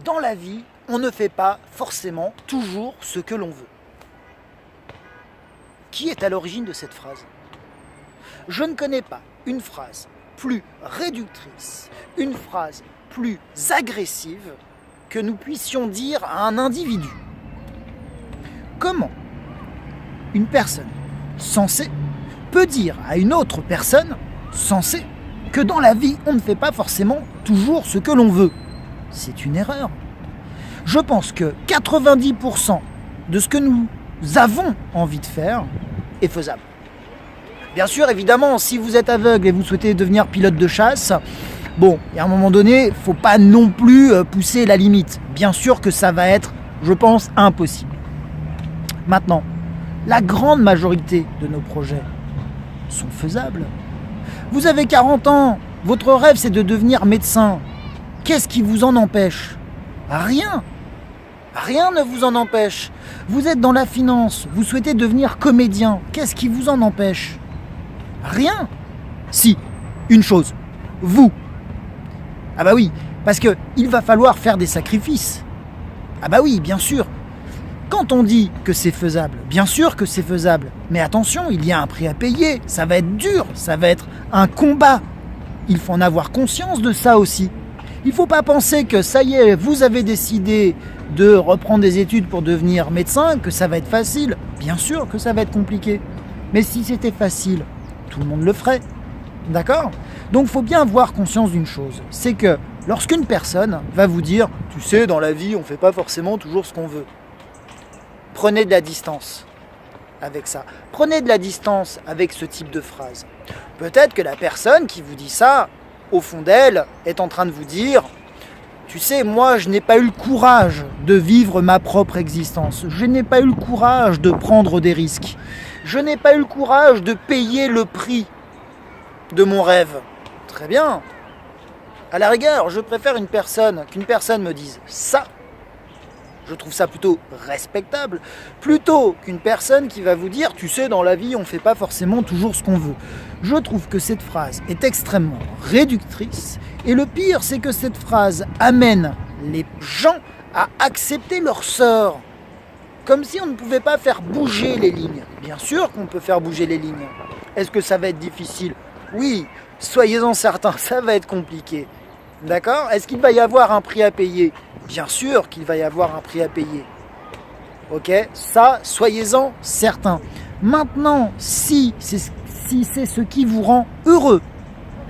Dans la vie, on ne fait pas forcément toujours ce que l'on veut. Qui est à l'origine de cette phrase ? Je ne connais pas une phrase plus réductrice, une phrase plus agressive que nous puissions dire à un individu. Comment une personne sensée peut dire à une autre personne sensée que dans la vie, on ne fait pas forcément toujours ce que l'on veut ? C'est une erreur. Je pense que 90% de ce que nous avons envie de faire est faisable. Bien sûr, évidemment, si vous êtes aveugle et vous souhaitez devenir pilote de chasse, bon, et à un moment donné, il ne faut pas non plus pousser la limite. Bien sûr que ça va être, je pense, impossible. Maintenant, la grande majorité de nos projets sont faisables. Vous avez 40 ans, votre rêve c'est de devenir médecin. Qu'est-ce qui vous en empêche ? Rien. Rien ne vous en empêche. Vous êtes dans la finance, vous souhaitez devenir comédien. Qu'est-ce qui vous en empêche ? Rien. Si, une chose, vous. Ah bah oui, parce qu'il va falloir faire des sacrifices. Ah bah oui, bien sûr. Quand on dit que c'est faisable, bien sûr que c'est faisable. Mais attention, il y a un prix à payer. Ça va être dur, ça va être un combat. Il faut en avoir conscience de ça aussi. Il ne faut pas penser que ça y est, vous avez décidé de reprendre des études pour devenir médecin, que ça va être facile. Bien sûr que ça va être compliqué. Mais si c'était facile, tout le monde le ferait. D'accord ? Donc il faut bien avoir conscience d'une chose. C'est que lorsqu'une personne va vous dire « Tu sais, dans la vie, on ne fait pas forcément toujours ce qu'on veut », prenez de la distance avec ça. Prenez de la distance avec ce type de phrase. Peut-être que la personne qui vous dit ça, au fond d'elle, est en train de vous dire « Tu sais, moi, je n'ai pas eu le courage de vivre ma propre existence. Je n'ai pas eu le courage de prendre des risques. Je n'ai pas eu le courage de payer le prix de mon rêve. » Très bien. À la rigueur, je préfère qu'une personne me dise ça. Je trouve ça plutôt respectable, plutôt qu'une personne qui va vous dire « Tu sais, dans la vie, on ne fait pas forcément toujours ce qu'on veut. » Je trouve que cette phrase est extrêmement réductrice. Et le pire, c'est que cette phrase amène les gens à accepter leur sort. Comme si on ne pouvait pas faire bouger les lignes. Bien sûr qu'on peut faire bouger les lignes. Est-ce que ça va être difficile ? Oui, soyez-en certains, ça va être compliqué. D'accord ? Est-ce qu'il va y avoir un prix à payer ? Bien sûr qu'il va y avoir un prix à payer. Ok ? Ça, soyez-en certains. Maintenant, si c'est ce qui vous rend heureux,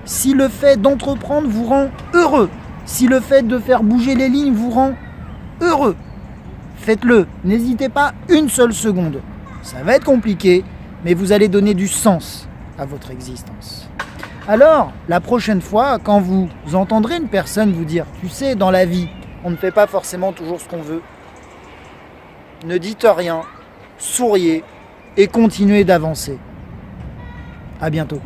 si le fait d'entreprendre vous rend heureux, si le fait de faire bouger les lignes vous rend heureux, faites-le. N'hésitez pas une seule seconde. Ça va être compliqué, mais vous allez donner du sens à votre existence. Alors, la prochaine fois, quand vous entendrez une personne vous dire « Tu sais, dans la vie, on ne fait pas forcément toujours ce qu'on veut », ne dites rien, souriez et continuez d'avancer. À bientôt.